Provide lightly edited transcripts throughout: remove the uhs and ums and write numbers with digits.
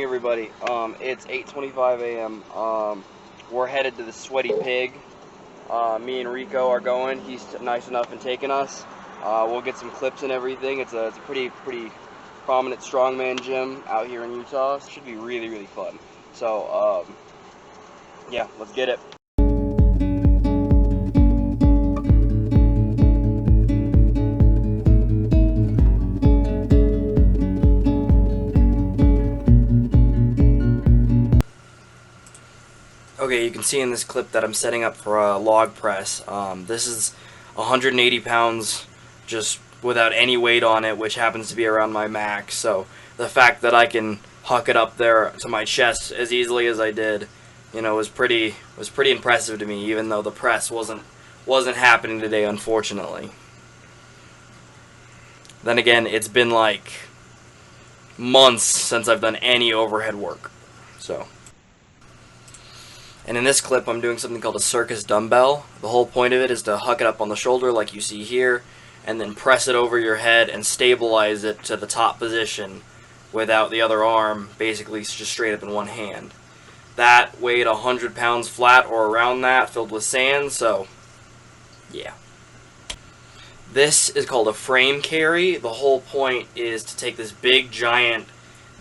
Everybody, it's 8:25 a.m. We're headed to the Sweaty Pig. Me and Rico are going. He's nice enough in taking us. We'll get some clips and everything. It's a pretty prominent strongman gym out here in Utah. It should be really fun. So yeah, let's get it. Okay, you can see in this clip that I'm setting up for a log press. This is 180 pounds just without any weight on it, which happens to be around my max. So the fact that I can huck it up there to my chest as easily as I did, you know, was pretty impressive to me, even though the press wasn't happening today, unfortunately. Then again, it's been like months since I've done any overhead work. So. And in this clip, I'm doing something called a Circus dumbbell. The whole point of it is to huck it up on the shoulder like you see here, and then press it over your head and stabilize it to the top position without the other arm, basically just straight up in one hand. That weighed 100 pounds flat or around that, filled with sand, so yeah. This is called a frame carry. The whole point is to take this big, giant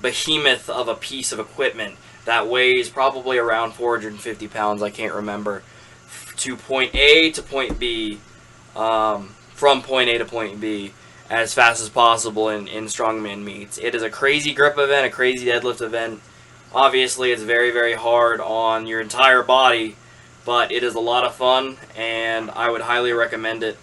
behemoth of a piece of equipment that weighs probably around 450 pounds, I can't remember, to point A to point B, from point A to point B, as fast as possible in strongman meets. It is a crazy grip event, a crazy deadlift event. Obviously, it's very hard on your entire body, but it is a lot of fun, and I would highly recommend it.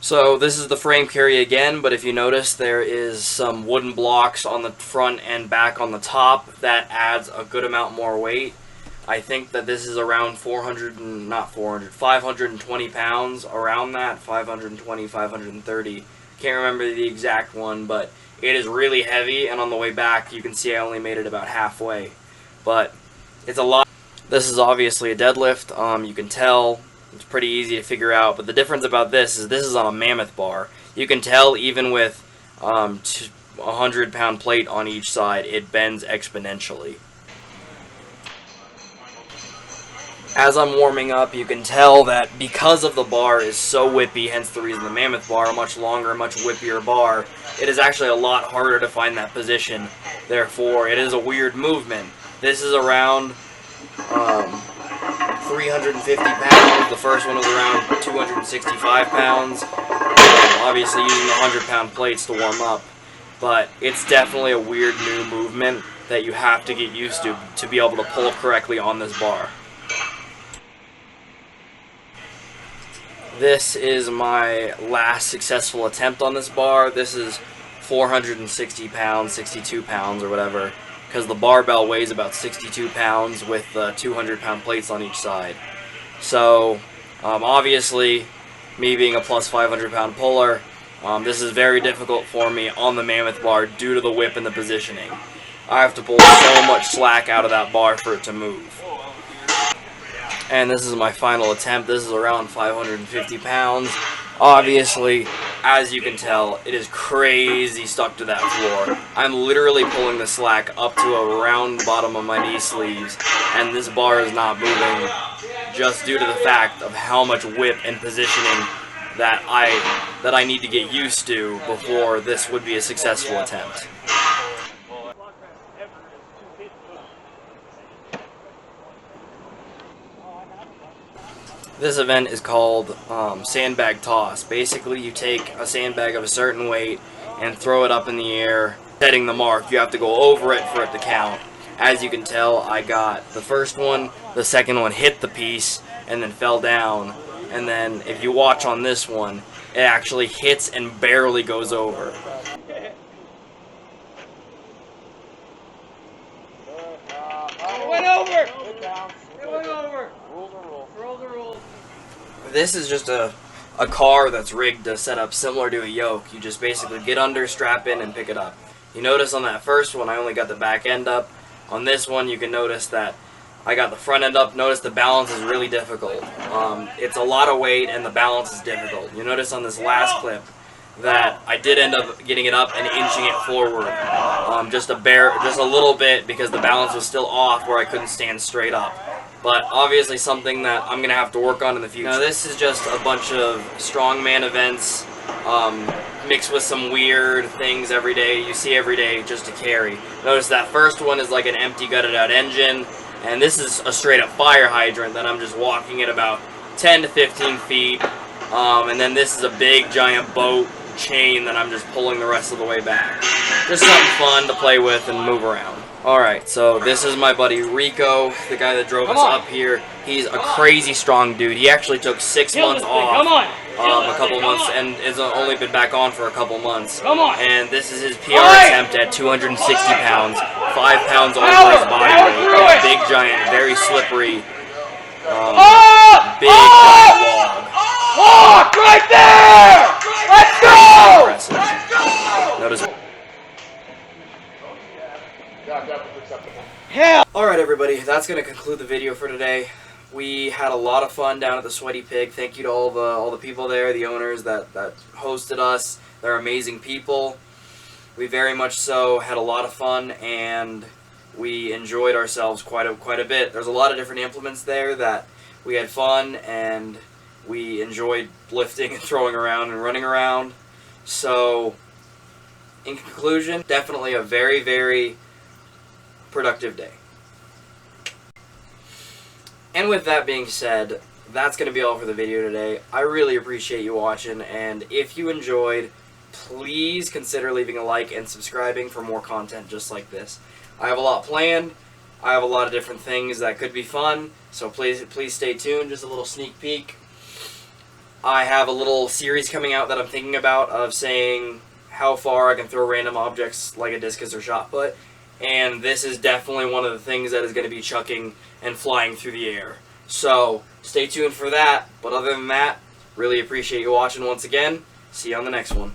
So this is the frame carry again, but if you notice, there is some wooden blocks on the front and back on the top. That adds a good amount more weight. I think that this is around 520 pounds, around that, 520, 530. Can't remember the exact one, but it is really heavy, and on the way back, you can see I only made it about halfway. But it's a lot. This is obviously a deadlift, you can tell. It's pretty easy to figure out, but the difference about this is on a mammoth bar. You can tell even with a 100-pound plate on each side, it bends exponentially. As I'm warming up, you can tell that because of the bar is so whippy, hence the reason the mammoth bar, a much longer, much whippier bar, it is actually a lot harder to find that position. Therefore, it is a weird movement. This is around 350 pounds. The first one was around 265 pounds. Obviously using the 100-pound plates to warm up. But it's definitely a weird new movement that you have to get used to be able to pull correctly on this bar. This is my last successful attempt on this bar. This is 460 pounds, 62 pounds or whatever, because the barbell weighs about 62 pounds with 200-pound plates on each side. So, obviously, me being a plus 500-pound puller, this is very difficult for me on the mammoth bar due to the whip and the positioning. I have to pull so much slack out of that bar for it to move. And this is my final attempt. This is around 550 pounds. Obviously, as you can tell, it is crazy stuck to that floor. I'm literally pulling the slack up to around the bottom of my knee sleeves, and this bar is not moving just due to the fact of how much whip and positioning that I need to get used to before this would be a successful attempt. This event is called Sandbag Toss. Basically, you take a sandbag of a certain weight and throw it up in the air, setting the mark. You have to go over it for it to count. As you can tell, I got the first one, the second one hit the piece, and then fell down. And then, if you watch on this one, it actually hits and barely goes over. It went over! It went over! Rules are rules. Rules are rules. This is just a car that's rigged to set up similar to a yoke. You just basically get under, strap in, and pick it up. You notice on that first one, I only got the back end up. On this one, you can notice that I got the front end up. Notice the balance is really difficult. It's a lot of weight, and the balance is difficult. You notice on this last clip that I did end up getting it up and inching it forward, just a little bit, because the balance was still off where I couldn't stand straight up. But obviously something that I'm gonna have to work on in the future. Now this is just a bunch of strongman events mixed with some weird things every day you see every day just to carry. Notice that first one is like an empty gutted out engine, and this is a straight up fire hydrant that I'm just walking at about 10 to 15 feet. And then this is a big giant boat chain that I'm just pulling the rest of the way back. Just something fun to play with and move around. Alright, so this is my buddy Rico, the guy that drove us up here. He's a crazy strong dude. He actually took 6 months off, a couple months, and has only been back on for a couple months. And this is his PR attempt at 260 pounds, 5 pounds over his body weight. Big giant, very slippery, big giant log. Walk right there! Let's go! Impressive. Notice. Hell! Alright everybody, that's going to conclude the video for today. We had a lot of fun down at the Sweaty Pig. Thank you to all the people there, the owners that hosted us. They're amazing people. We very much so had a lot of fun, and we enjoyed ourselves quite a bit. There's a lot of different implements there that we had fun, and we enjoyed lifting and throwing around and running around. So, in conclusion, definitely a very, very productive day. And with that being said, that's going to be all for the video today. I really appreciate you watching, and if you enjoyed, please consider leaving a like and subscribing for more content just like this. I have a lot planned. I have a lot of different things that could be fun, so please stay tuned. Just a little sneak peek. I have a little series coming out that I'm thinking about of saying how far I can throw random objects like a discus or shot put. And this is definitely one of the things that is going to be chucking and flying through the air. So, stay tuned for that. But other than that, really appreciate you watching once again. See you on the next one.